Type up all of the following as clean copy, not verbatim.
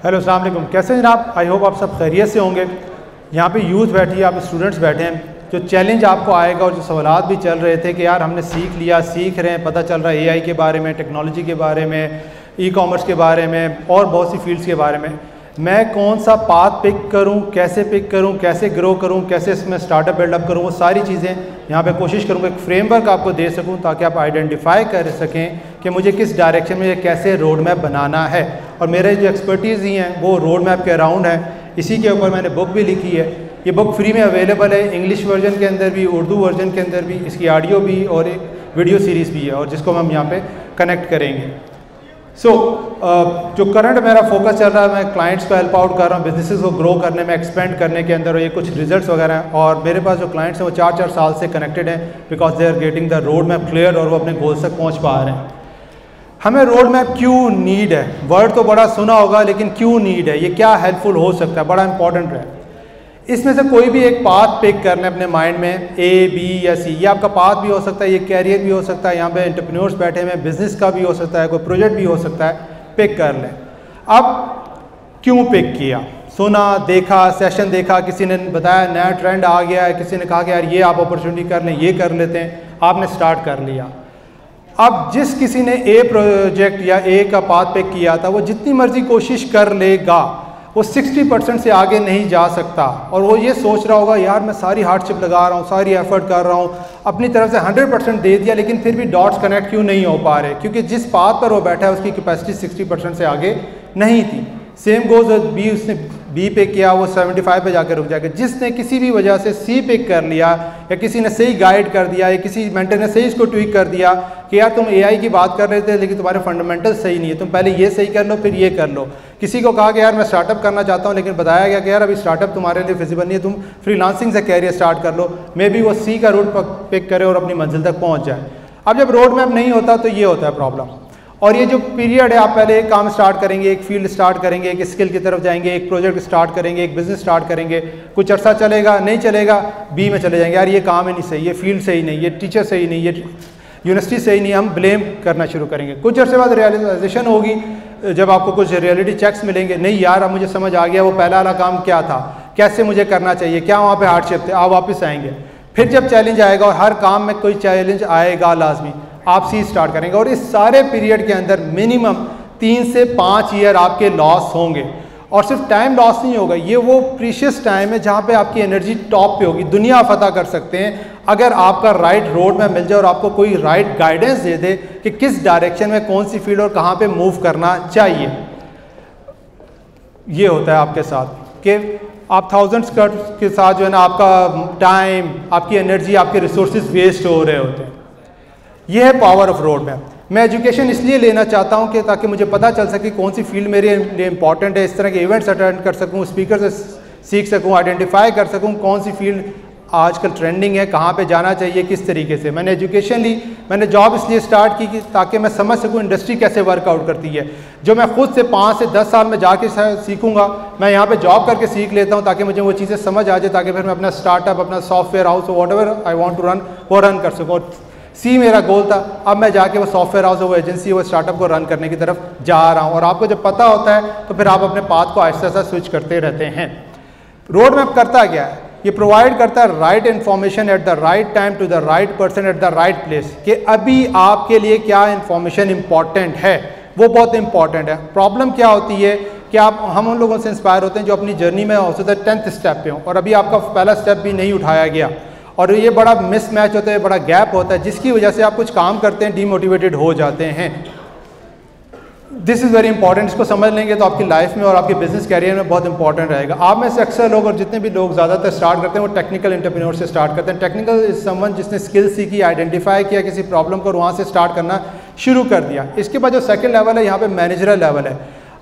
Hello अस्सलाम वालेकुम, कैसे हैं जनाब? आई होप आप सब खैरियत से होंगे। यहाँ पे यूथ बैठी है, आप स्टूडेंट्स बैठे हैं। जो चैलेंज आपको आएगा और जो सवालात भी चल रहे थे कि यार हमने सीख लिया, सीख रहे हैं, पता चल रहा है एआई के बारे में, टेक्नोलॉजी के बारे में, ई कॉमर्स के बारे में और बहुत सी फील्ड्स के बारे में, मैं कौन सा पाथ पिक करूं, कैसे ग्रो करूं, कैसे इसमें स्टार्टअप बिल्डअप करूं, वो सारी चीज़ें यहाँ पे कोशिश करूँगा एक फ्रेमवर्क आपको दे सकूं ताकि आप आइडेंटिफाई कर सकें कि मुझे किस डायरेक्शन में कैसे रोड मैप बनाना है। और मेरे जो एक्सपर्टीज़ ही हैं वो रोड मैप के अराउंड है। इसी के ऊपर मैंने बुक भी लिखी है। ये बुक फ्री में अवेलेबल है, इंग्लिश वर्जन के अंदर भी, उर्दू वर्जन के अंदर भी, इसकी ऑडियो भी और एक वीडियो सीरीज़ भी है, और जिसको हम यहाँ पे कनेक्ट करेंगे। जो करंट मेरा फोकस चल रहा है, मैं क्लाइंट्स को हेल्प आउट कर रहा हूँ बिजनेसेस को ग्रो करने में, एक्सपेंड करने के अंदर, और ये कुछ रिजल्ट्स वगैरह हैं। और मेरे पास जो क्लाइंट्स हैं वो 4-4 साल से कनेक्टेड हैं because they are getting the road map clear, और वो अपने गोल्स तक पहुँच पा रहे हैं। हमें रोड मैप क्यों नीड है? वर्ड तो बड़ा सुना होगा, लेकिन क्यों नीड है, ये क्या हेल्पफुल हो सकता है, बड़ा इंपॉर्टेंट है। इसमें से कोई भी एक पाथ पिक कर लें अपने माइंड में, ए, बी या सी। ये आपका पाथ भी हो सकता है, ये कैरियर भी हो सकता है, यहाँ पे एंटरप्रेन्योर्स बैठे हुए हैं, बिजनेस का भी हो सकता है, कोई प्रोजेक्ट भी हो सकता है, पिक कर लें। अब क्यों पिक किया? सुना, देखा, सेशन देखा, किसी ने बताया नया ट्रेंड आ गया है, किसी ने कहा कि यार ये आप अपॉर्चुनिटी कर लें, ये कर लेते हैं, आपने स्टार्ट कर लिया। अब जिस किसी ने ए प्रोजेक्ट या ए का पाथ पिक किया था, वो जितनी मर्जी कोशिश कर लेगा, वो 60% से आगे नहीं जा सकता। और वो ये सोच रहा होगा यार मैं सारी हार्डशिप लगा रहा हूँ, सारी एफर्ट कर रहा हूँ, अपनी तरफ से 100% दे दिया, लेकिन फिर भी डॉट्स कनेक्ट क्यों नहीं हो पा रहे? क्योंकि जिस पाथ पर वो बैठा है उसकी कैपेसिटी 60% से आगे नहीं थी। सेम गोज बी, उसने बी पे किया, वो 75 पे जाकर रुक जाएगा। जिसने किसी भी वजह से सी पिक कर लिया, या किसी ने सही गाइड कर दिया, या किसी मेंटर ने सही इसको ट्वीक कर दिया कि यार तुम एआई की बात कर रहे थे लेकिन तुम्हारे फंडामेंटल सही नहीं है, तुम पहले ये सही कर लो फिर ये कर लो। किसी को कहा कि यार मैं स्टार्टअप करना चाहता हूँ, लेकिन बताया गया कि यार अभी स्टार्टअप तुम्हारे लिए फिजिबल नहीं है, तुम फ्रीलांसिंग से कैरियर स्टार्ट कर लो। मे बी वो सी का रूट पिक करे और अपनी मंजिल तक पहुँच जाए। अब जब रोड मैप नहीं होता तो ये होता है प्रॉब्लम। और ये जो पीरियड है, आप पहले एक काम स्टार्ट करेंगे, एक फील्ड स्टार्ट करेंगे, एक स्किल की तरफ जाएंगे, एक प्रोजेक्ट स्टार्ट करेंगे, एक बिजनेस स्टार्ट करेंगे, कुछ अर्सा चलेगा, नहीं चलेगा, बी में चले जाएंगे, यार ये काम ही नहीं सही, ये फील्ड सही नहीं, ये टीचर सही नहीं, ये यूनिवर्सिटी सही नहीं, हम ब्लेम करना शुरू करेंगे। कुछ अर्से बाद रियलाइजेशन होगी, जब आपको कुछ रियलिटी चेक्स मिलेंगे, नहीं यार अब मुझे समझ आ गया वो पहला वाला काम क्या था, कैसे मुझे करना चाहिए, क्या वहाँ पे हार्डशिप थे, आप वापस आएंगे। फिर जब चैलेंज आएगा, और हर काम में कोई चैलेंज आएगा लाजमी, आप सी स्टार्ट करेंगे। और इस सारे पीरियड के अंदर मिनिमम 3 से 5 ईयर आपके लॉस होंगे। और सिर्फ टाइम लॉस नहीं होगा, ये वो प्रीशियस टाइम है जहाँ पे आपकी एनर्जी टॉप पे होगी। दुनिया फतह कर सकते हैं अगर आपका राइट रोड में मिल जाए और आपको कोई राइट गाइडेंस दे दे कि किस डायरेक्शन में कौन सी फील्ड और कहाँ पे मूव करना चाहिए। ये होता है आपके साथ कि आप थाउजेंड्स के साथ जो है ना, आपका टाइम, आपकी एनर्जी, आपके रिसोर्सेज वेस्ट हो रहे होते हैं। ये है पावर ऑफ रोड मैप। मैं एजुकेशन इसलिए लेना चाहता हूँ कि ताकि मुझे पता चल सके कौन सी फील्ड मेरे लिए इंपॉर्टेंट है, इस तरह के इवेंट्स अटेंड कर सकूँ, स्पीकर से सीख सकूँ, आइडेंटिफाई कर सकूँ कौन सी फील्ड आजकल ट्रेंडिंग है, कहाँ पे जाना चाहिए, किस तरीके से। मैंने एजुकेशन ली, मैंने जॉब इसलिए स्टार्ट की कि ताकि मैं समझ सकूँ इंडस्ट्री कैसे वर्कआउट करती है। जो मैं खुद से 5 से 10 साल में जाके सीखूंगा, मैं यहाँ पे जॉब करके सीख लेता हूँ ताकि मुझे वो चीज़ें समझ आ जाए, ताकि फिर मैं अपना स्टार्टअप, अपना software house, whatever I want to run, वो रन कर सकूँ। सी मेरा गोल था, अब मैं जाके वो सॉफ्टवेयर हाउस, वो एजेंसी, वो स्टार्टअप को रन करने की तरफ जा रहा हूँ। और आपको जब पता होता है तो फिर आप अपने पाथ को आहिस्ता आहिस्ता स्विच करते रहते हैं। रोड मैप करता क्या है? ये प्रोवाइड करता है right information at the right time to the right person at the right place, कि अभी आपके लिए क्या इन्फॉर्मेशन इंपॉर्टेंट है, वो बहुत इंपॉर्टेंट है। प्रॉब्लम क्या होती है कि हम उन लोगों से इंस्पायर होते हैं जो अपनी जर्नी में हो सकता है 10th स्टेप पे हो, और अभी आपका पहला स्टेप भी नहीं उठाया गया, और ये बड़ा मिसमैच होता है, बड़ा गैप होता है, जिसकी वजह से आप कुछ काम करते हैं, डीमोटिवेटेड हो जाते हैं। This is very important. इसको समझ लेंगे तो आपकी लाइफ में और आपके बिजनेस कैरियर में बहुत इंपॉर्टेंट रहेगा। आप में से अक्सर लोग, और जितने भी लोग ज़्यादातर स्टार्ट करते हैं वो टेक्निकल एंटरप्रेन्योर से स्टार्ट करते हैं। टेक्निकल इज समवन जिसने स्किल सीखी, आइडेंटिफाई किया किसी प्रॉब्लम को, और वहाँ से स्टार्ट करना शुरू कर दिया। इसके बाद जो सेकेंड लेवल है, यहाँ पे मैनेजरल लेवल है।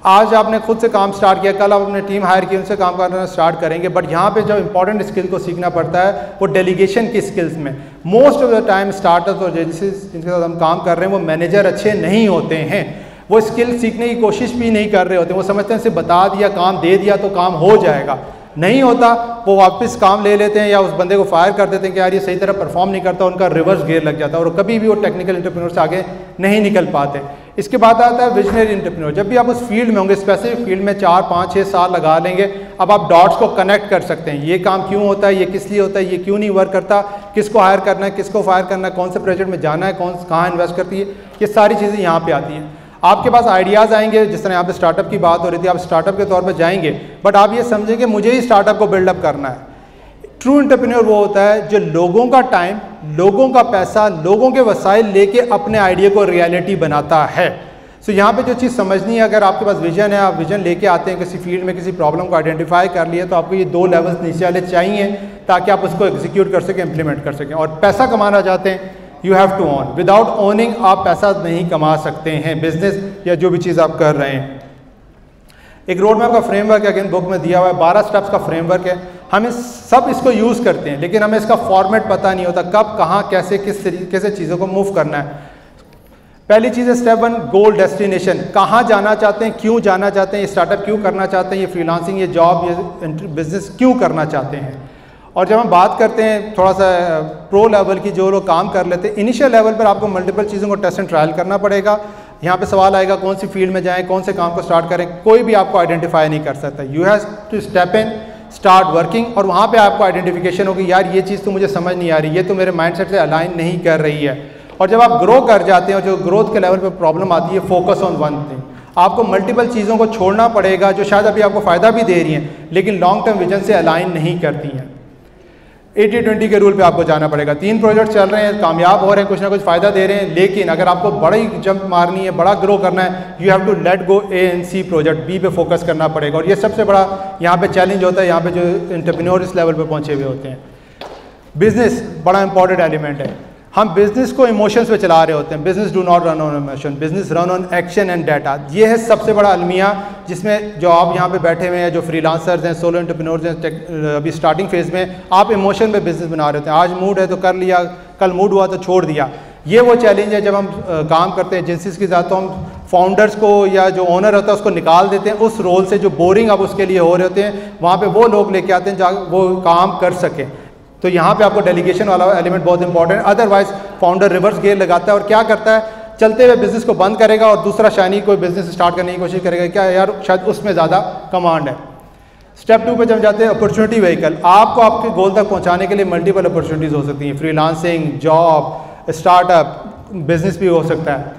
आज आपने खुद से काम स्टार्ट किया, कल आप अपने टीम हायर की, उनसे काम करना स्टार्ट करेंगे। बट यहाँ पे जो इंपॉर्टेंट स्किल को सीखना पड़ता है वो डेलीगेशन की स्किल्स में। Most of the time startup और एजेंसीज जिनके साथ हम काम कर रहे हैं वो मैनेजर अच्छे नहीं होते हैं। वो स्किल सीखने की कोशिश भी नहीं कर रहे होते, वो समझते हैं सिर्फ बता दिया, काम दे दिया तो काम हो जाएगा। नहीं होता वो वापस काम ले लेते हैं या उस बंदे को फायर कर देते हैं कि यार ये सही तरह परफॉर्म नहीं करता, उनका रिवर्स गियर लग जाता है और कभी भी वो टेक्निकल एंटरप्रेन्योर से आगे नहीं निकल पाते। इसके बाद आता है विजनरी एंटरप्रेन्योर। जब भी आप उस फील्ड में होंगे, स्पेसिफिक फील्ड में 4, 5, 6 साल लगा लेंगे, अब आप डॉट्स को कनेक्ट कर सकते हैं। ये काम क्यों होता है, ये किस लिए होता है, ये क्यों नहीं वर्क करता, किसको हायर करना है, किसको फायर करना है, कौन से प्रोजेक्ट में जाना है, कहाँ इन्वेस्ट करती है, ये सारी चीज़ें यहाँ पे आती हैं। आपके पास आइडियाज़ आएंगे, जिस तरह यहाँ पे स्टार्टअप की बात हो रही थी, आप स्टार्टअप के तौर पर जाएंगे, बट आप ये समझेंगे मुझे ही स्टार्टअप को बिल्डअप करना है। ट्रू एंटरप्रेन्योर वो होता है जो लोगों का टाइम, लोगों का पैसा, लोगों के वसाइल लेके अपने आइडिया को रियलिटी बनाता है। सो यहाँ पे जो चीज़ समझनी है, अगर आपके पास विजन है, आप विजन लेके आते हैं किसी फील्ड में, किसी प्रॉब्लम को आइडेंटिफाई कर लिया, तो आपको ये 2 लेवल्स नीचे वाले चाहिए ताकि आप उसको एग्जीक्यूट कर सकें, इंप्लीमेंट कर सकें। और पैसा कमाना चाहते हैं, you have to own. Without owning आप पैसा नहीं कमा सकते हैं, बिजनेस या जो भी चीज़ आप कर रहे हैं। एक रोड मैप का फ्रेमवर्क है, अगेन बुक में दिया हुआ है, 12 स्टेप्स का फ्रेमवर्क है। हम सब इसको यूज़ करते हैं, लेकिन हमें इसका फॉर्मेट पता नहीं होता, कब, कहाँ, कैसे, किस तरीके से चीज़ों को मूव करना है। पहली चीज़ है स्टेप 1, गोल डेस्टिनेशन। कहाँ जाना चाहते हैं, क्यों जाना चाहते हैं, ये स्टार्टअप क्यों करना चाहते हैं, ये फ्रीलांसिंग, ये जॉब, ये बिजनेस क्यों करना चाहते हैं। और जब हम बात करते हैं थोड़ा सा प्रो लेवल की, जो लोग काम कर लेते हैं, इनिशियल लेवल पर आपको मल्टीपल चीज़ों को टेस्ट एंड ट्रायल करना पड़ेगा। यहाँ पे सवाल आएगा कौन सी फील्ड में जाएं, कौन से काम को स्टार्ट करें, कोई भी आपको आइडेंटिफाई नहीं कर सकता। You have to step in, start working, और वहाँ पे आपको आइडेंटिफिकेशन होगी, यार ये चीज़ तो मुझे समझ नहीं आ रही, ये तो मेरे माइंडसेट से अलाइन नहीं कर रही है। और जब आप ग्रो कर जाते हैं, और जो ग्रोथ के लेवल पे प्रॉब्लम आती है, फोकस ऑन वन थिंग। आपको मल्टीपल चीज़ों को छोड़ना पड़ेगा जो शायद अभी आपको फ़ायदा भी दे रही हैं, लेकिन लॉन्ग टर्म विजन से अलाइन नहीं करती हैं। 80-20 के रूल पे आपको जाना पड़ेगा। 3 प्रोजेक्ट चल रहे हैं, कामयाब हो रहे हैं, कुछ ना कुछ फ़ायदा दे रहे हैं, लेकिन अगर आपको बड़ी जंप मारनी है, बड़ा ग्रो करना है, you have to let go A and C project, B पे फोकस करना पड़ेगा। और ये सबसे बड़ा यहाँ पे चैलेंज होता है, यहाँ पे जो एंटरप्रेन्योर इस लेवल पे पहुँचे हुए होते हैं। बिजनेस बड़ा इंपॉर्टेंट एलिमेंट है। हम बिजनेस को इमोशंस पे चला रहे होते हैं। Business do not run on emotion, business run on action and data. ये है सबसे बड़ा अलमिया, जिसमें जो आप यहाँ पे बैठे हुए हैं, जो फ्रीलांसर्स हैं, सोलो एंटरप्रेन्योर्स हैं, अभी स्टार्टिंग फेज में, आप इमोशन पे बिजनेस बना रहे होते हैं। आज मूड है तो कर लिया, कल मूड हुआ तो छोड़ दिया। ये वो चैलेंज है जब हम काम करते हैं एजेंसीज के साथ, तो हम फाउंडर्स को या जो ओनर होता है उसको निकाल देते हैं उस रोल से जो बोरिंग अब उसके लिए हो रहे होते हैं। वहाँ पे वो लोग लेके आते हैं जहाँ वो काम कर सकें। तो यहाँ पे आपको डेलीगेशन वाला एलिमेंट बहुत इंपॉर्टेंट है। अदरवाइज फाउंडर रिवर्स गियर लगाता है और क्या करता है, चलते हुए बिजनेस को बंद करेगा और दूसरा शानी कोई बिजनेस स्टार्ट करने की कोशिश करेगा, क्या यार शायद उसमें ज़्यादा कमांड है। स्टेप 2 पे जब जाते हैं अपॉर्चुनिटी व्हीकल। आपको आपके गोल तक पहुँचाने के लिए मल्टीपल अपॉर्चुनिटीज़ हो सकती हैं, फ्रीलांसिंग, जॉब, स्टार्टअप, बिजनेस भी हो सकता है।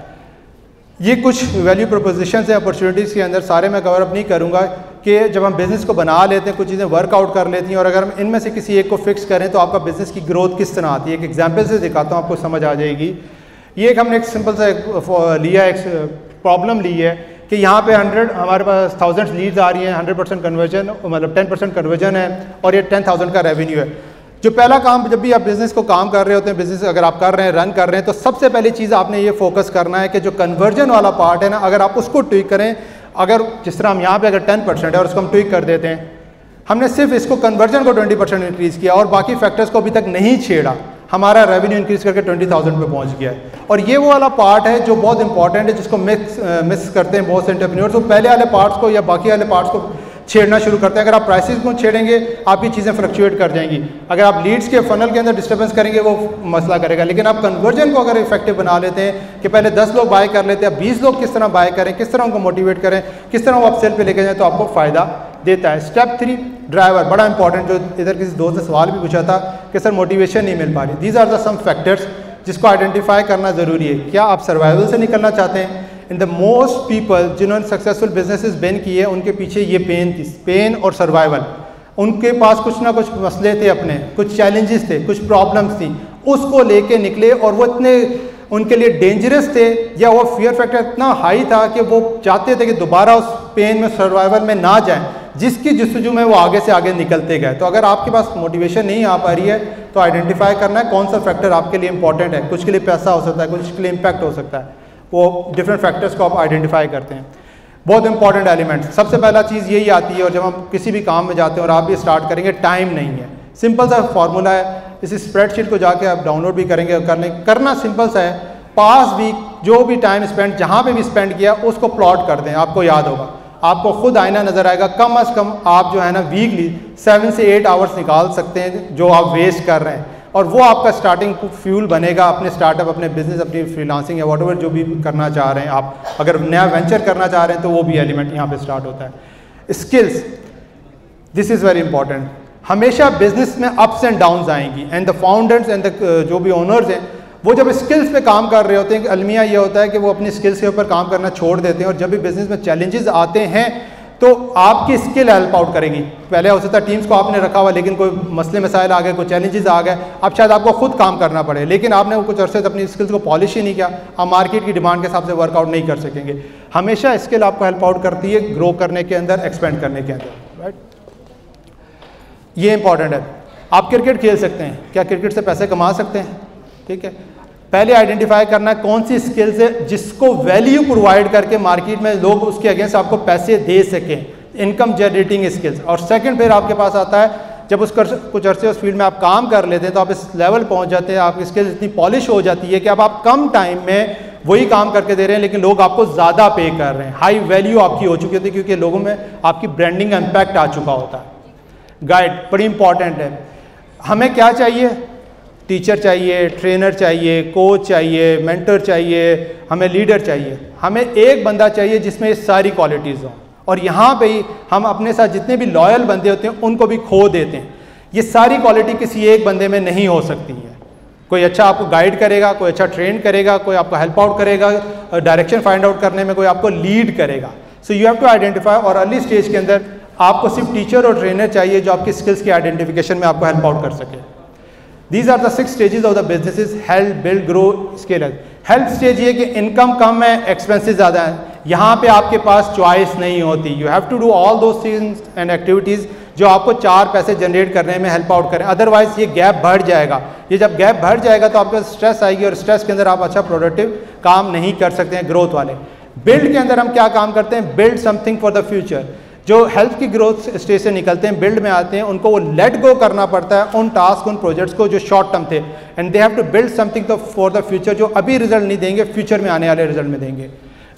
ये कुछ वैल्यू प्रोपोजिशन है अपॉर्चुनिटीज़ के अंदर, सारे मैं कवर अप नहीं करूँगा, कि जब हम बिज़नेस को बना लेते हैं, कुछ चीज़ें वर्कआउट कर लेती हैं, और अगर हम इनमें से किसी एक को फिक्स करें तो आपका बिज़नेस की ग्रोथ किस तरह आती है। एक एग्जांपल से दिखाता हूँ, आपको समझ आ जाएगी। ये एक हमने एक सिंपल सा लिया, एक प्रॉब्लम ली है कि यहाँ पे 100 हमारे पास 1000 लीड्स आ रही हैं, 100% कन्वर्जन, मतलब 10% कन्वर्जन है, और ये 10,000 का रेवेन्यू है। जो पहला काम, जब भी आप बिज़नेस को काम कर रहे होते हैं, बिज़नेस अगर आप कर रहे हैं, रन कर रहे हैं, तो सबसे पहली चीज़ आपने ये फोकस करना है कि जो कन्वर्जन वाला पार्ट है ना, अगर आप उसको ट्विक करें, अगर जिस तरह हम यहाँ पे अगर 10% है और उसको हम ट्विक कर देते हैं, हमने सिर्फ इसको कन्वर्जन को 20% इंक्रीज़ किया और बाकी फैक्टर्स को अभी तक नहीं छेड़ा, हमारा रेवेन्यू इंक्रीज़ करके 20,000 पे पहुँच गया है। और ये वो वाला पार्ट है जो बहुत इंपॉर्टेंट है, जिसको मिस करते हैं बहुत से एंटरप्रेन्योर्स। तो पहले वाले पार्ट्स को या बाकी वाले पार्ट्स को छेड़ना शुरू करते हैं। अगर आप प्राइसेस को छेड़ेंगे, आपकी चीज़ें फ्लक्चुएट कर जाएंगी। अगर आप लीड्स के फनल के अंदर डिस्टर्बेंस करेंगे, वो मसला करेगा। लेकिन आप कन्वर्जन को अगर इफेक्टिव बना लेते हैं कि पहले 10 लोग बाय कर लेते हैं, अब 20 लोग किस तरह बाय करें, किस तरह उनको मोटिवेट करें, किस तरह वो आप सेल पे लेके जाएं, तो आपको फ़ायदा देता है। स्टेप 3 ड्राइवर, बड़ा इंपॉर्टेंट, जो इधर किसी दोस्त ने सवाल भी पूछा था कि सर मोटिवेशन नहीं मिल पा रही। These are the some factors जिसको आइडेंटिफाई करना ज़रूरी है। क्या आप सर्वाइवल से निकलना चाहते हैं? इन द मोस्ट पीपल जिन्होंने सक्सेसफुल बिजनेसेस बिन किए, उनके पीछे ये पेन थी, पेन और सर्वाइवल। उनके पास कुछ ना कुछ मसले थे, अपने कुछ चैलेंजेस थे, कुछ प्रॉब्लम्स थी, उसको लेके निकले। और वो इतने उनके लिए डेंजरस थे, या वो फियर फैक्टर इतना हाई था कि वो चाहते थे कि दोबारा उस पेन में, सर्वाइवल में ना जाएं, जिसकी जस्तजू में वो आगे से आगे निकलते गए। तो अगर आपके पास मोटिवेशन नहीं आ पा रही है, तो आइडेंटिफाई करना है कौन सा फैक्टर आपके लिए इंपॉर्टेंट है। कुछ के लिए पैसा हो सकता है, कुछ के लिए इम्पैक्ट हो सकता है। वो डिफरेंट फैक्टर्स को आप आइडेंटिफाई करते हैं। बहुत इंपॉर्टेंट एलिमेंट, सबसे पहला चीज़ यही आती है। और जब हम किसी भी काम में जाते हैं और आप भी स्टार्ट करेंगे, टाइम नहीं है। सिंपल सा फार्मूला है, इस स्प्रेडशीट को जाके आप डाउनलोड भी करेंगे और करना सिंपल सा है। पास वीक जो भी टाइम स्पेंड, जहाँ पे भी स्पेंड किया, उसको प्लॉट कर दें, आपको याद होगा। आपको खुद आईना नज़र आएगा। कम अज़ कम आप जो है ना वीकली 7 से 8 आवर्स निकाल सकते हैं जो आप वेस्ट कर रहे हैं, और वो आपका स्टार्टिंग फ्यूल बनेगा अपने स्टार्टअप, अपने बिजनेस, अपनी फ्रीलांसिंग या व्हाटएवर जो भी करना चाह रहे हैं आप। अगर नया वेंचर करना चाह रहे हैं तो वो भी एलिमेंट यहाँ पे स्टार्ट होता है। Skills, this is very important. हमेशा बिजनेस में अप्स एंड डाउन्स आएंगी, and the founders and the जो भी ओनर्स हैं वो जब स्किल्स पे काम कर रहे होते हैं, अलमिया ये होता है कि वो अपनी स्किल्स के ऊपर काम करना छोड़ देते हैं, और जब भी बिजनेस में चैलेंजेस आते हैं तो आपकी स्किल हेल्प आउट करेगी। पहले हो सकता है टीम्स को आपने रखा हुआ, लेकिन कोई मसले मसाइल आ गए, कोई चैलेंजेस आ गए, अब शायद आपको खुद काम करना पड़े, लेकिन आपने कुछ अरसे अपनी स्किल्स को पॉलिश ही नहीं किया, आप मार्केट की डिमांड के हिसाब से वर्कआउट नहीं कर सकेंगे। हमेशा स्किल आपको हेल्प आउट करती है ग्रो करने के अंदर, एक्सपेंड करने के अंदर, राइट। ये इंपॉर्टेंट है। आप क्रिकेट खेल सकते हैं, क्या क्रिकेट से पैसे कमा सकते हैं? ठीक है, पहले आइडेंटिफाई करना है कौन सी स्किल्स है जिसको वैल्यू प्रोवाइड करके मार्केट में लोग उसके अगेंस्ट आपको पैसे दे सकें, इनकम जनरेटिंग स्किल्स। और सेकंड फिर आपके पास आता है जब कुछ अरसे उस फील्ड में आप काम कर लेते हैं तो आप इस लेवल पहुंच जाते हैं, आपकी स्किल्स इतनी पॉलिश हो जाती है कि अब आप कम टाइम में वही काम करके दे रहे हैं, लेकिन लोग आपको ज़्यादा पे कर रहे हैं, हाई वैल्यू आपकी हो चुकी होती है, क्योंकि लोगों में आपकी ब्रांडिंग इम्पैक्ट आ चुका होता है। गाइड बड़ी इंपॉर्टेंट है। हमें क्या चाहिए? टीचर चाहिए, ट्रेनर चाहिए, कोच चाहिए, मेंटर चाहिए, हमें लीडर चाहिए। हमें एक बंदा चाहिए जिसमें ये सारी क्वालिटीज़ हों, और यहाँ पे ही हम अपने साथ जितने भी लॉयल बंदे होते हैं उनको भी खो देते हैं। ये सारी क्वालिटी किसी एक बंदे में नहीं हो सकती है। कोई अच्छा आपको गाइड करेगा, कोई अच्छा ट्रेन करेगा, कोई आपको हेल्प आउट करेगा डायरेक्शन फाइंड आउट करने में, कोई आपको लीड करेगा। So you have to identify, और अर्ली स्टेज के अंदर आपको सिर्फ टीचर और ट्रेनर चाहिए जो आपकी स्किल्स की आइडेंटिफिकेशन में आपको हेल्प आउट कर सके। These are the 6 stages of the businesses: help, build, grow, scale. Help stage ये कि इनकम कम है, एक्सपेंसेस ज़्यादा है, यहाँ पे आपके पास चॉइस नहीं होती। You have to do all those things and activities जो आपको 4 पैसे जनरेट करने में हेल्प आउट करें, अदरवाइज ये गैप बढ़ जाएगा। ये जब गैप बढ़ जाएगा तो आपके स्ट्रेस आएगी, और स्ट्रेस के अंदर आप अच्छा प्रोडक्टिव काम नहीं कर सकते हैं ग्रोथ वाले। बिल्ड के अंदर हम क्या काम करते हैं? Build something for the future. जो हेल्थ की ग्रोथ स्टेज से निकलते हैं, बिल्ड में आते हैं, उनको वो लेट गो करना पड़ता है उन टास्क, उन प्रोजेक्ट्स को जो शॉर्ट टर्म थे, and they have to build something for the future, जो अभी रिजल्ट नहीं देंगे, फ्यूचर में आने वाले रिजल्ट में देंगे।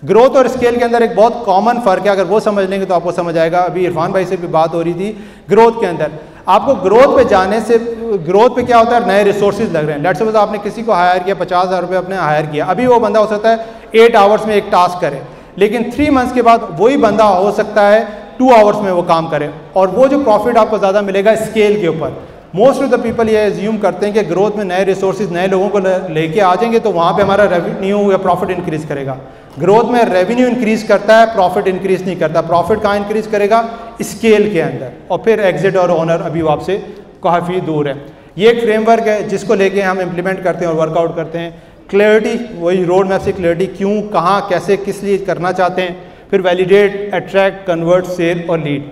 ग्रोथ और स्केल के अंदर एक बहुत कॉमन फर्क है, अगर वो समझ लेंगे तो आपको समझ आएगा। अभी इरफान भाई से भी बात हो रही थी ग्रोथ के अंदर। आपको ग्रोथ पे जाने से, ग्रोथ पे क्या होता है, नए रिसोर्सेज लग रहे हैं। लेट्स सपोज आपने किसी को हायर किया, 50,000 रुपये आपने हायर किया, अभी वो बंदा हो सकता है 8 आवर्स में एक टास्क करे, लेकिन 3 मंथ्स के बाद वही बंदा हो सकता है 2 आवर्स में वो काम करे, और वो जो प्रॉफिट आपको ज़्यादा मिलेगा स्केल के ऊपर। मोस्ट ऑफ द पीपल ये एज्यूम करते हैं कि ग्रोथ में नए रिसोर्सेज, नए लोगों को लेके आ जाएंगे तो वहाँ पे हमारा रेवेन्यू या प्रॉफिट इंक्रीज करेगा। ग्रोथ में रेवेन्यू इंक्रीज करता है, प्रॉफिट इंक्रीज नहीं करता। प्रॉफिट कहाँ इंक्रीज करेगा? स्केल के अंदर, और फिर एग्जिट और ओनर अभी आपसे काफ़ी दूर है। ये एक फ्रेमवर्क है जिसको लेके हम इम्प्लीमेंट करते हैं और वर्कआउट करते हैं। क्लैरिटी, वही रोड मैप से क्लैरिटी, क्यों, कहाँ, कैसे, किस लिए करना चाहते हैं। फिर वैलिडेट, अट्रैक्ट, कन्वर्ट, सेल और लीड।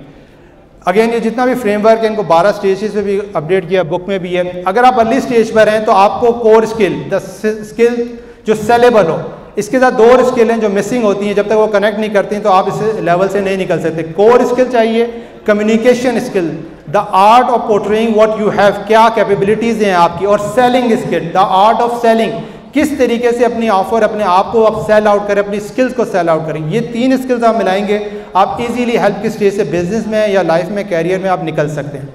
अगेन ये जितना भी फ्रेमवर्क है इनको 12 स्टेजेस पे भी अपडेट किया, बुक में भी है। अगर आप अर्ली स्टेज पर हैं तो आपको कोर स्किल, द स्किल जो सेलेबल हो, इसके साथ 2 और स्किल हैं जो मिसिंग होती हैं, जब तक वो कनेक्ट नहीं करती तो आप इस लेवल से नहीं निकल सकते। कोर स्किल चाहिए, communication skill, the art of portraying what you have, क्या कैपेबिलिटीज़ हैं आपकी, और selling skill, the art of selling, किस तरीके से अपनी ऑफर, अपने आप को आप सेल आउट करें, अपनी स्किल्स को सेल आउट करें। ये 3 स्किल्स आप मिलाएंगे, आप इजीली हेल्प की स्टेज से बिजनेस में या लाइफ में, कैरियर में आप निकल सकते हैं।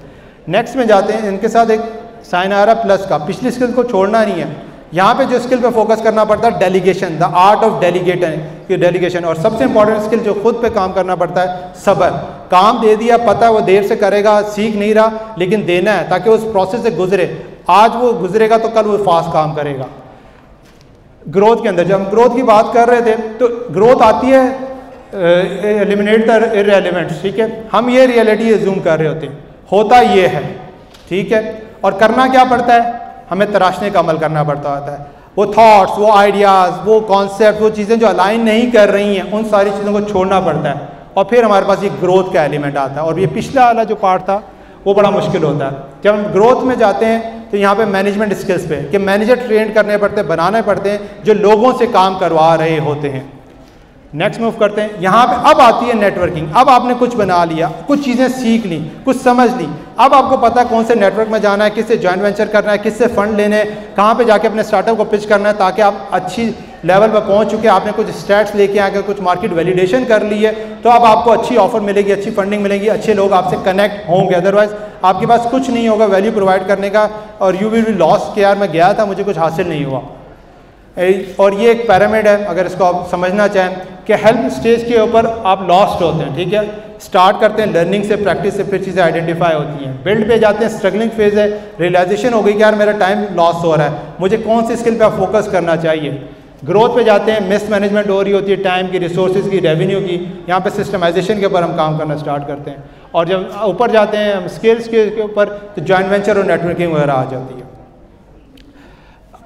नेक्स्ट में जाते हैं, इनके साथ एक साइन आ रहा प्लस का, पिछली स्किल को छोड़ना नहीं है। यहाँ पे जो स्किल पे फोकस करना पड़ता है, delegation, the art of delegation, और सबसे इंपॉर्टेंट स्किल जो खुद पे काम करना पड़ता है, सब्र। काम दे दिया, पता है वो देर से करेगा, सीख नहीं रहा, लेकिन देना है ताकि उस प्रोसेस से गुजरे। आज वो गुजरेगा तो कल वो फास्ट काम करेगा। ग्रोथ के अंदर जब हम ग्रोथ की बात कर रहे थे तो ग्रोथ आती है एलिमिनेट द इररिलेवेंट, ठीक है। हम ये रियलिटी एज्यूम कर रहे होते हैं, होता ये है, ठीक है, और करना क्या पड़ता है, हमें तराशने का अमल करना पड़ता होता है। वो थॉट्स, वो आइडियाज़, वो कॉन्सेप्ट, वो चीज़ें जो अलाइन नहीं कर रही हैं, उन सारी चीज़ों को छोड़ना पड़ता है, और फिर हमारे पास ये ग्रोथ का एलिमेंट आता है। और ये पिछला वाला जो पार्ट था वो बड़ा मुश्किल होता है। जब हम ग्रोथ में जाते हैं तो यहाँ पे मैनेजमेंट स्किल्स पे कि मैनेजर ट्रेन करने पड़ते हैं, बनाने पड़ते हैं जो लोगों से काम करवा रहे होते हैं। नेक्स्ट मूव करते हैं, यहाँ पे अब आती है नेटवर्किंग। अब आपने कुछ बना लिया, कुछ चीज़ें सीख ली, कुछ समझ ली, अब आपको पता है कौन से नेटवर्क में जाना है, किससे जॉइंट वेंचर करना है, किससे फंड लेने हैं, कहाँ पे जाके अपने स्टार्टअप को पिच करना है ताकि आप अच्छी लेवल पर पहुंच चुके हैं, आपने कुछ स्टैट्स लेके आकर कुछ मार्केट वैलिडेशन कर ली है, तो अब आपको अच्छी ऑफर मिलेगी, अच्छी फंडिंग मिलेगी, अच्छे लोग आपसे कनेक्ट होंगे। अदरवाइज आपके पास कुछ नहीं होगा वैल्यू प्रोवाइड करने का, और यू विल बी लॉस कि यार मैं गया था मुझे कुछ हासिल नहीं हुआ। और ये एक पिरामिड है, अगर इसको आप समझना चाहें कि हेल्प स्टेज के ऊपर आप लॉस्ट होते हैं, ठीक है। स्टार्ट करते हैं लर्निंग से, प्रैक्टिस से, फिर चीज़ें आइडेंटिफाई होती हैं। बिल्ड पे जाते हैं, स्ट्रगलिंग फेज है, रियलाइजेशन हो गई कि यार मेरा टाइम लॉस हो रहा है, मुझे कौन सी स्किल पे फोकस करना चाहिए। ग्रोथ पे जाते हैं, मिस मैनेजमेंट हो रही होती है टाइम की, रिसोर्सेज की, रेवेन्यू की, यहाँ पे सिस्टमाइजेशन के ऊपर हम काम करना स्टार्ट करते हैं। और जब ऊपर जाते हैं हम स्किल्स के ऊपर, तो जॉइंट वेंचर और नेटवर्किंग वगैरह आ जाती है।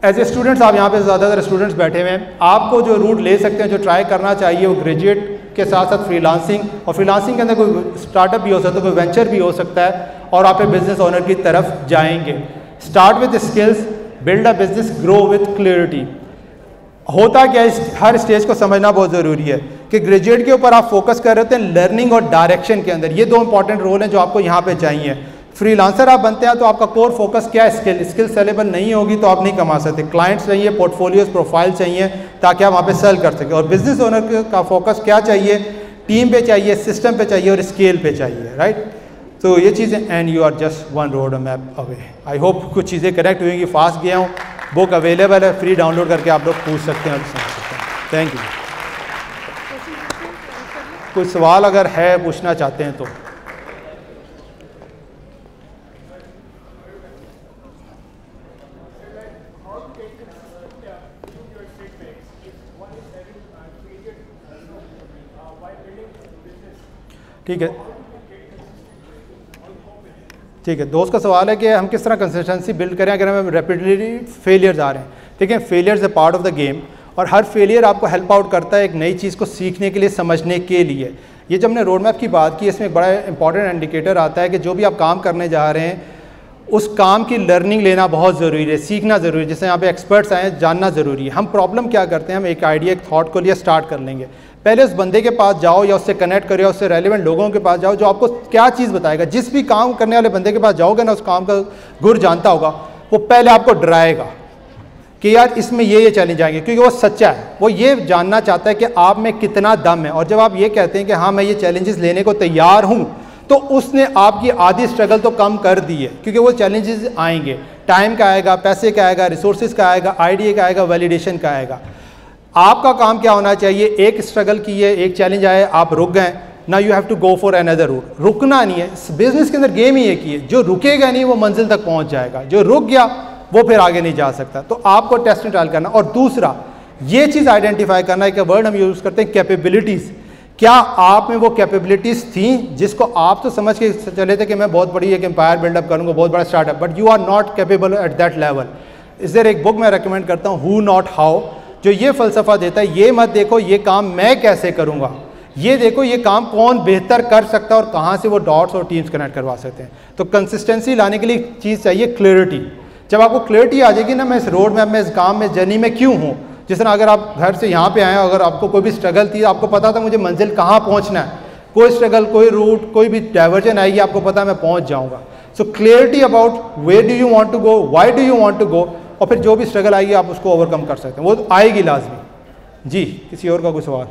एज ए स्टूडेंट्स, आप यहाँ पे ज़्यादातर स्टूडेंट्स बैठे हुए हैं, आपको जो रूट ले सकते हैं, जो ट्राई करना चाहिए, वो ग्रेजुएट के साथ साथ फ्रीलांसिंग, और फ्रीलांसिंग के अंदर कोई स्टार्टअप भी हो सकता है, कोई वेंचर भी हो सकता है, और आप एक बिजनेस ओनर की तरफ जाएंगे। Start with skills, build a business, grow with clarity. होता क्या है, हर स्टेज को समझना बहुत ज़रूरी है कि ग्रेजुएट के ऊपर आप फोकस कर रहे होते हैं लर्निंग और डायरेक्शन के अंदर। ये दो इंपॉर्टेंट रोल हैं जो आपको यहाँ पे चाहिए। फ्रीलांसर आप बनते हैं तो आपका कोर फोकस क्या है, स्किल सेलेबल नहीं होगी तो आप नहीं कमा सकते। क्लाइंट्स चाहिए, पोर्टफोलियोज, प्रोफाइल चाहिए ताकि आप वहाँ पे सेल कर सकें। और बिजनेस ओनर का फोकस क्या चाहिए, टीम पे चाहिए, सिस्टम पे चाहिए और स्केल पे चाहिए, राइट। तो ये चीज़ें, and you are just one road map away. I hope कुछ चीज़ें करेक्ट हुई, फास्ट गया हूँ। बुक अवेलेबल है, फ्री डाउनलोड करके आप लोग पूछ सकते हैं और समझ सकते हैं। Thank you. कोई सवाल अगर है पूछना चाहते हैं तो। ठीक है, ठीक है। दोस्त का सवाल है कि हम किस तरह कंसिस्टेंसी बिल्ड करें अगर हमें रैपिडली फेलियर्स आ रहे हैं। ठीक है, failures a part of the game, और हर फेलियर आपको हेल्प आउट करता है एक नई चीज़ को सीखने के लिए, समझने के लिए। ये जब हमने रोड मैप की बात की, इसमें एक बड़ा इंपॉर्टेंट इंडिकेटर आता है कि जो भी आप काम करने जा रहे हैं उस काम की लर्निंग लेना बहुत ज़रूरी है, सीखना ज़रूरी है। जैसे यहाँ पे एक्सपर्ट्स आए, जानना ज़रूरी है। हम प्रॉब्लम क्या करते हैं, हम एक आइडिया, एक थॉट को लिए स्टार्ट कर लेंगे, पहले उस बंदे के पास जाओ या उससे कनेक्ट करो या उससे रेलिवेंट लोगों के पास जाओ जो आपको क्या चीज़ बताएगा। जिस भी काम करने वाले बंदे के पास जाओगे ना, उस काम का गुर जानता होगा, वो पहले आपको डराएगा कि यार इसमें ये चैलेंज आएंगे, क्योंकि वो सच्चा है। वो ये जानना चाहता है कि आप में कितना दम है। और जब आप ये कहते हैं कि हाँ मैं ये चैलेंजेस लेने को तैयार हूँ, तो उसने आपकी आधी स्ट्रगल तो कम कर दी है, क्योंकि वो चैलेंजेस आएंगे। टाइम का आएगा, पैसे का आएगा, रिसोर्सेज का आएगा, आइडिया का आएगा, वैलिडेशन का आएगा। आपका काम क्या होना चाहिए, एक स्ट्रगल की है, एक चैलेंज आए, आप रुक गए, ना you have to go for another route. रुकना नहीं है, बिजनेस के अंदर गेम ही एक ही है, जो रुकेगा नहीं वो मंजिल तक पहुंच जाएगा, जो रुक गया वो फिर आगे नहीं जा सकता। तो आपको टेस्ट एंड ट्रायल करना। और दूसरा ये चीज़ आइडेंटिफाई करना है कि वर्ड हम यूज़ करते हैं कैपेबिलिटीज़। क्या आप में वो कैपेबिलिटीज़ थी जिसको आप तो समझ के चले थे कि मैं बहुत बड़ी एक एम्पायर बिल्डअप करूँगा, बहुत बड़ा startup, but you are not capable at that level. इस देर एक बुक मैं रेकमेंड करता हूँ, हु नॉट हाउ, जो ये फ़लसफ़ा देता है, ये मत देखो ये काम मैं कैसे करूँगा, ये देखो ये काम कौन बेहतर कर सकता है और कहाँ से वो डॉट्स और टीम्स कनेक्ट करवा सकते हैं। तो कंसिस्टेंसी लाने के लिए चीज़ चाहिए क्लियरिटी। जब आपको क्लियरिटी आ जाएगी ना, मैं इस रोड मैप में, इस काम में, जर्नी में क्यों हूँ। जिस तरह अगर आप घर से यहाँ पे आए, अगर आपको कोई भी स्ट्रगल थी, आपको पता था मुझे मंजिल कहाँ पहुँचना है, कोई स्ट्रगल, कोई रूट, कोई भी डाइवर्जन आएगी, आपको पता है मैं पहुँच जाऊँगा। So clarity about where do you want to go, why do you want to go, और फिर जो भी स्ट्रगल आएगी आप उसको ओवरकम कर सकते हैं, वो आएगी लाजमी। जी, किसी और का कोई सवाल?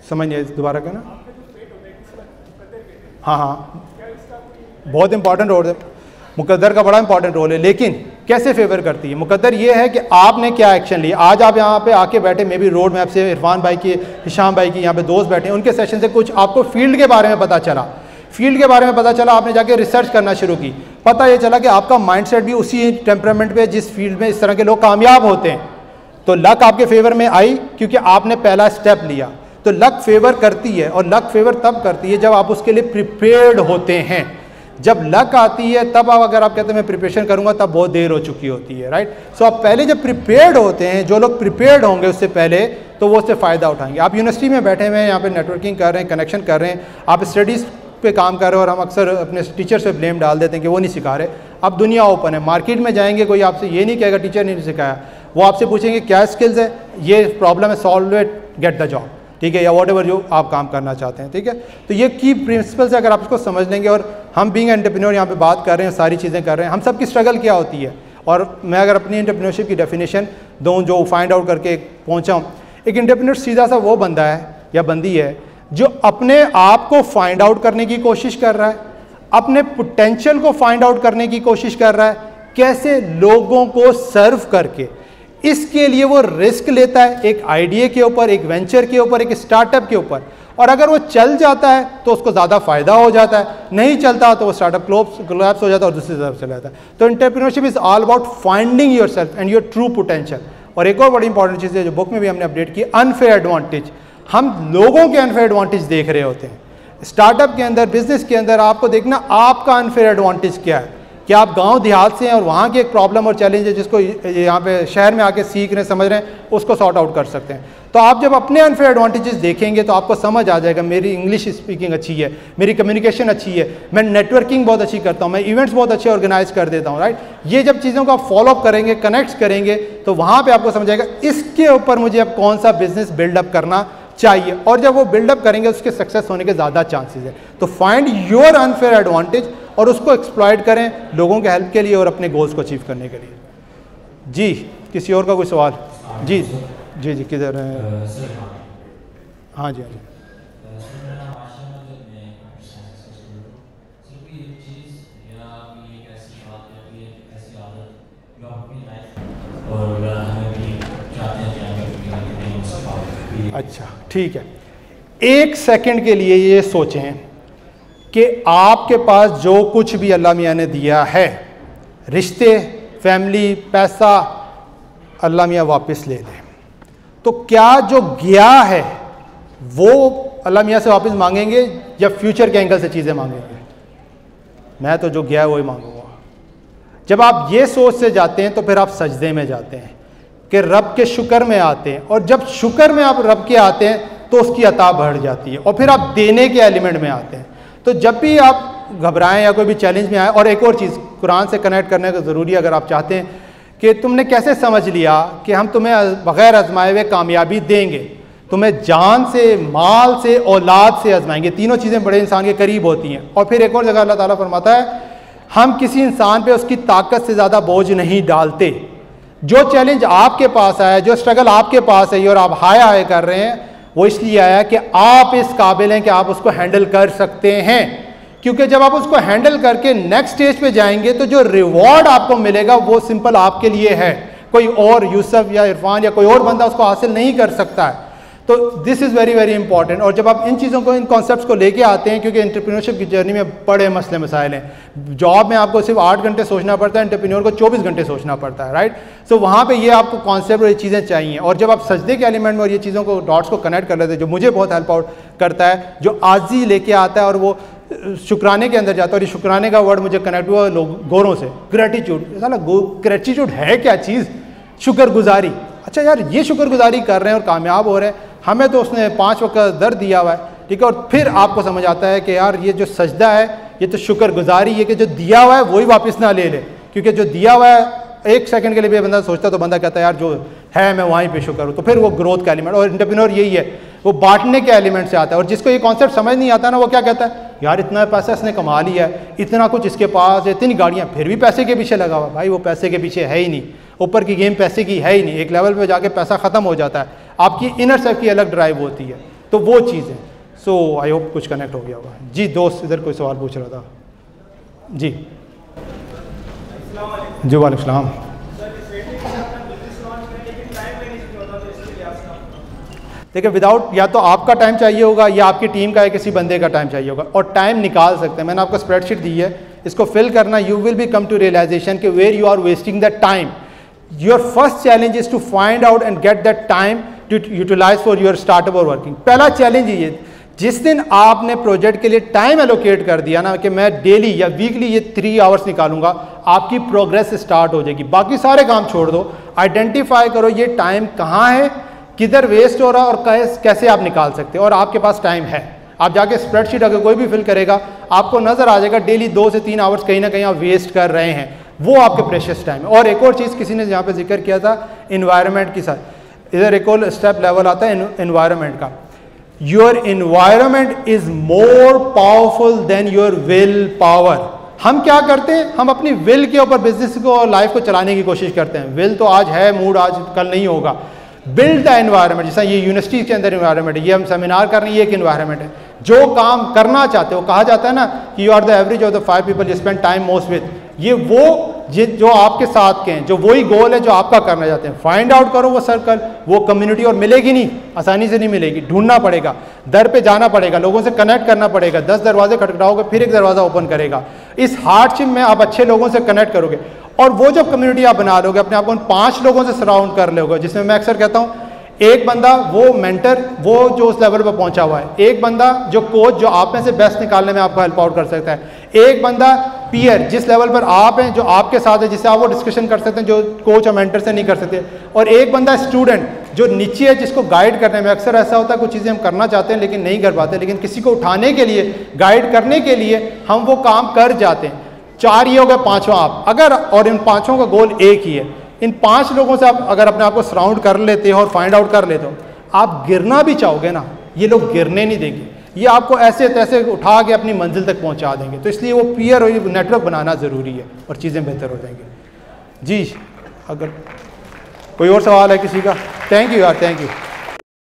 समझ नहीं, दोबारा कहना। हाँ हाँ, बहुत इंपॉर्टेंट रोल है, मुकद्दर का बड़ा इंपॉर्टेंट रोल है। लेकिन कैसे फेवर करती है मुकद्दर, ये है कि आपने क्या एक्शन लिया। आज आप यहाँ पे आके बैठे, मे बी रोड मैप से इरफान भाई की, हिशाम भाई की यहाँ पे दोस्त बैठे, उनके सेशन से कुछ आपको फील्ड के बारे में पता चला, फील्ड के बारे में पता चला, आपने जाके रिसर्च करना शुरू की, पता ये चला कि आपका माइंडसेट भी उसी टेम्परामेंट पे जिस फील्ड में इस तरह के लोग कामयाब होते हैं। तो लक आपके फेवर में आई क्योंकि आपने पहला स्टेप लिया। तो लक फेवर करती है, और लक फेवर तब करती है जब आप उसके लिए प्रिपेयर्ड होते हैं। जब लक आती है तब आप, अगर आप कहते हैं मैं प्रिपरेशन करूंगा, तब बहुत देर हो चुकी होती है, राइट। सो आप पहले जब प्रिपेयर्ड होते हैं, जो लोग प्रिपेयर्ड होंगे उससे पहले, तो वो उससे फ़ायदा उठाएंगे। आप यूनिवर्सिटी में बैठे हुए हैं, यहाँ पे नेटवर्किंग कर रहे हैं, कनेक्शन कर रहे हैं, आप स्टडीज़ पे काम कर रहे हो, और हम अक्सर अपने टीचर से ब्लेम डाल देते हैं कि वो नहीं सिखा रहे। अब दुनिया ओपन है, मार्केट में जाएंगे, कोई आपसे ये नहीं कहेगा टीचर ने नहीं सिखाया, वो आपसे पूछेंगे क्या स्किल्स है, ये प्रॉब्लम है, solve it, get the job. ठीक है, या वॉट एवर जो आप काम करना चाहते हैं, ठीक है। तो ये की प्रिंसिपल्स अगर आप इसको समझ लेंगे, और हम बीइंग एंटरप्रेन्योर यहाँ पे बात कर रहे हैं, सारी चीज़ें कर रहे हैं, हम सब की स्ट्रगल क्या होती है, और मैं अगर अपनी एंटरप्रेन्योरशिप की डेफिनेशन दूँ जो फाइंड आउट करके पहुँचा हूँ, एक एंटरप्रेन्योर सीधा सा वो बंदा है या बंदी है जो अपने आप को फाइंड आउट करने की कोशिश कर रहा है, अपने पोटेंशियल को फाइंड आउट करने की कोशिश कर रहा है, कैसे लोगों को सर्व करके, इसके लिए वो रिस्क लेता है एक आइडिया के ऊपर, एक वेंचर के ऊपर, एक स्टार्टअप के ऊपर, और अगर वो चल जाता है तो उसको ज़्यादा फायदा हो जाता है, नहीं चलता तो वो स्टार्टअप कोलैप्स हो जाता है और दूसरी तरफ चला जाता है। तो entrepreneurship is all about finding your self and your true potential. और एक और बड़ी इंपॉर्टेंट चीज़ है जो बुक में भी हमने अपडेट की, अनफेयर एडवांटेज। हम लोगों के अनफेयर एडवांटेज देख रहे होते हैं। स्टार्टअप के अंदर, बिजनेस के अंदर आपको देखना आपका अनफेयर एडवांटेज क्या है। क्या आप गांव देहात से हैं और वहाँ की एक प्रॉब्लम और चैलेंज है जिसको यहाँ पे शहर में आके सीख रहे हैं, समझ रहे हैं, उसको सॉर्ट आउट कर सकते हैं। तो आप जब अपने अनफेयर एडवांटेजेस देखेंगे तो आपको समझ आ जाएगा, मेरी इंग्लिश स्पीकिंग अच्छी है, मेरी कम्युनिकेशन अच्छी है, मैं नेटवर्किंग बहुत अच्छी करता हूँ, मैं इवेंट्स बहुत अच्छे ऑर्गेनाइज कर देता हूँ, राइट। ये जब चीज़ों को आप फॉलो अप करेंगे, कनेक्ट करेंगे, तो वहाँ पर आपको समझ आएगा इसके ऊपर मुझे अब कौन सा बिजनेस बिल्डअप करना चाहिए, और जब वो बिल्डअप करेंगे उसके सक्सेस होने के ज़्यादा चांसेस है। तो फाइंड योर अनफेयर एडवांटेज और उसको एक्सप्लॉइट करें लोगों के हेल्प के लिए और अपने गोल्स को अचीव करने के लिए। जी, किसी और का कोई सवाल? जी जी जी, किधर है? हाँ जी, हाँ जी। अच्छा, ठीक है। एक सेकंड के लिए ये सोचें कि आपके पास जो कुछ भी अल्लाह मियाँ ने दिया है, रिश्ते, फैमिली, पैसा, अल्लाह मियाँ वापस ले लें, तो क्या जो गया है वो अल्लाह मियाँ से वापस मांगेंगे या फ्यूचर के एंगल से चीज़ें मांगेंगे? मैं तो जो गया है वही मांगूंगा। जब आप ये सोच से जाते हैं तो फिर आप सजदे में जाते हैं कि रब के शुक्र में आते हैं, और जब शुक्र में आप रब के आते हैं तो उसकी अता बढ़ जाती है, और फिर आप देने के एलिमेंट में आते हैं। तो जब भी आप घबराएं या कोई भी चैलेंज में आए, और एक और चीज़ कुरान से कनेक्ट करने का ज़रूरी है, अगर आप चाहते हैं कि तुमने कैसे समझ लिया कि हम तुम्हें बग़ैर आजमाए हुए कामयाबी देंगे, तुम्हें जान से, माल से, औलाद से आजमाएंगे। तीनों चीज़ें बड़े इंसान के करीब होती हैं। और फिर एक और जगह अल्लाह ताला फरमाता है, हम किसी इंसान पे उसकी ताकत से ज़्यादा बोझ नहीं डालते। जो चैलेंज आपके पास आया, जो स्ट्रगल आपके पास है और आप हाय कर रहे हैं, वो इसलिए आया कि आप इस काबिल हैं कि आप उसको हैंडल कर सकते हैं। क्योंकि जब आप उसको हैंडल करके नेक्स्ट स्टेज पे जाएंगे तो जो रिवॉर्ड आपको मिलेगा वो सिंपल आपके लिए है, कोई और यूसुफ या इरफान या कोई और बंदा उसको हासिल नहीं कर सकता है। तो this is very very important. और जब आप इन चीज़ों को, इन कॉन्सेप्ट्स को लेके आते हैं, क्योंकि एंटरप्रेन्योरशिप की जर्नी में बड़े मसले मसाइल हैं। जॉब में आपको सिर्फ 8 घंटे सोचना पड़ता है, एंटरप्रेन्योर को 24 घंटे सोचना पड़ता है, राइट। सो वहाँ पे ये आपको कॉन्सेप्ट और ये चीज़ें चाहिए। और जब आप सजदे के एलिमेंट में और ये चीज़ों को, डॉट्स को कनेक्ट कर लेते हैं, जो मुझे बहुत हेल्प आउट करता है, जो आजी लेके आता है और वो शुक्राने के अंदर जाता है। और ये शुक्राने का वर्ड मुझे कनेक्ट हुआ लोग गोरों से, ग्रेटिट्यूड। साला ग्रेटिट्यूड है क्या चीज़? शुक्रगुजारी। अच्छा यार, ये शुक्रगुजारी कर रहे हैं और कामयाब हो रहे हैं, हमें तो उसने 5 वक्त दर्द दिया हुआ है, ठीक है। और फिर आपको समझ आता है कि यार ये जो सजदा है ये तो शुक्रगुजारी है कि जो दिया हुआ है वही वापस ना ले ले। क्योंकि जो दिया हुआ है, एक सेकंड के लिए भी बंदा सोचता तो बंदा कहता है यार जो है मैं वहीं पे शुक्र हूँ। तो फिर वो ग्रोथ का एलिमेंट, और एंटरप्रेन्योर यही है, वो बांटने के एलिमेंट से आता है। और जिसको ये कॉन्सेप्ट समझ नहीं आता ना, वो क्या कहता है, यार इतना पैसा इसने कमा लिया है, इतना कुछ इसके पास है, इतनी गाड़ियाँ, फिर भी पैसे के पीछे लगा हुआ। भाई वो पैसे के पीछे है ही नहीं, ऊपर की गेम पैसे की है ही नहीं। एक लेवल पे जाके पैसा ख़त्म हो जाता है, आपकी इनर सेल्फ की अलग ड्राइव होती है। तो वो चीज़ है। सो आई होप कुछ कनेक्ट हो गया होगा। जी दोस्त इधर कोई सवाल पूछ रहा था। जी जी, वालेकुम सलाम। देखिए, विदाउट, या तो आपका टाइम चाहिए होगा या आपकी टीम का या किसी बंदे का टाइम चाहिए होगा, और टाइम निकाल सकते हैं। मैंने आपको स्प्रेडशीट दी है, इसको फिल करना। You will be come to realization कि where you are wasting that time. Your first challenge is to find out and get that time to utilize for your startup और वर्किंग। पहला challenge ये, जिस दिन आपने project के लिए time allocate कर दिया ना कि मैं डेली या वीकली ये 3 आवर्स निकालूंगा, आपकी प्रोग्रेस स्टार्ट हो जाएगी। बाकी सारे काम छोड़ दो, आइडेंटिफाई करो ये टाइम कहाँ है, किधर वेस्ट हो रहा है और कैसे आप निकाल सकते हो। और आपके पास टाइम है, आप जाके स्प्रेडशीट अगर कोई भी फिल करेगा आपको नजर आ जाएगा डेली 2 से 3 आवर्स कहीं ना कहीं आप वेस्ट कर रहे हैं, वो आपके प्रेशियस टाइम है। और एक और चीज़ किसी ने यहाँ पे जिक्र किया था इन्वायरमेंट के साथ, इधर एक और स्टेप लेवल आता है इन्वायरमेंट का। Your environment is more powerful than your will power. हम क्या करते हैं, हम अपनी विल के ऊपर बिजनेस को और लाइफ को चलाने की कोशिश करते हैं। विल तो आज है, मूड आज कल नहीं होगा। बिल्ड द एनवायरनमेंट, जैसा ये यूनिवर्सिटी के अंदर एनवायरनमेंट है, ये हम सेमिनार कर रहे हैं, ये एक एनवायरनमेंट है। जो काम करना चाहते हो, कहा जाता है ना कि you are the average of the 5 people you spend time most with. ये वो जो आपके साथ के हैं, जो वही गोल है जो आपका करना चाहते हैं, फाइंड आउट करो वो सर्कल, वो कम्युनिटी। और मिलेगी नहीं, आसानी से नहीं मिलेगी, ढूंढना पड़ेगा, दर पे जाना पड़ेगा, लोगों से कनेक्ट करना पड़ेगा। 10 दरवाजे खटखटाओगे फिर एक दरवाजा ओपन करेगा। इस हार्डशिप में आप अच्छे लोगों से कनेक्ट करोगे और वो जो कम्युनिटी आप बना लोगे, अपने आप को उन 5 लोगों से सराउंड कर लोगे, जिसमें मैं अक्सर कहता हूँ एक बंदा वो मेंटर, वो जो उस लेवल पर पहुंचा हुआ है, एक बंदा जो कोच, जो आप में से बेस्ट निकालने में आपको हेल्प आउट कर सकता है, एक बंदा पीयर, जिस लेवल पर आप हैं, जो आपके साथ है, जिससे आप वो डिस्कशन कर सकते हैं जो कोच और मेंटर से नहीं कर सकते, और एक बंदा स्टूडेंट जो नीचे है, जिसको गाइड करने में अक्सर ऐसा होता है कुछ चीज़ें हम करना चाहते हैं लेकिन नहीं कर पाते, लेकिन किसी को उठाने के लिए, गाइड करने के लिए हम वो काम कर जाते हैं। 4 ये हो गया, 5वां आप अगर, और इन 5 का गोल एक ही है। इन 5 लोगों से आप अगर अपने आप को सराउंड कर लेते हो और फाइंड आउट कर लेते हो, आप गिरना भी चाहोगे ना, ये लोग गिरने नहीं देंगे, ये आपको ऐसे तैसे उठा के अपनी मंजिल तक पहुंचा देंगे। तो इसलिए वो पीयर और नेटवर्क बनाना ज़रूरी है और चीज़ें बेहतर हो जाएंगी। जी, अगर कोई और सवाल है किसी का? थैंक यू यार, थैंक यू।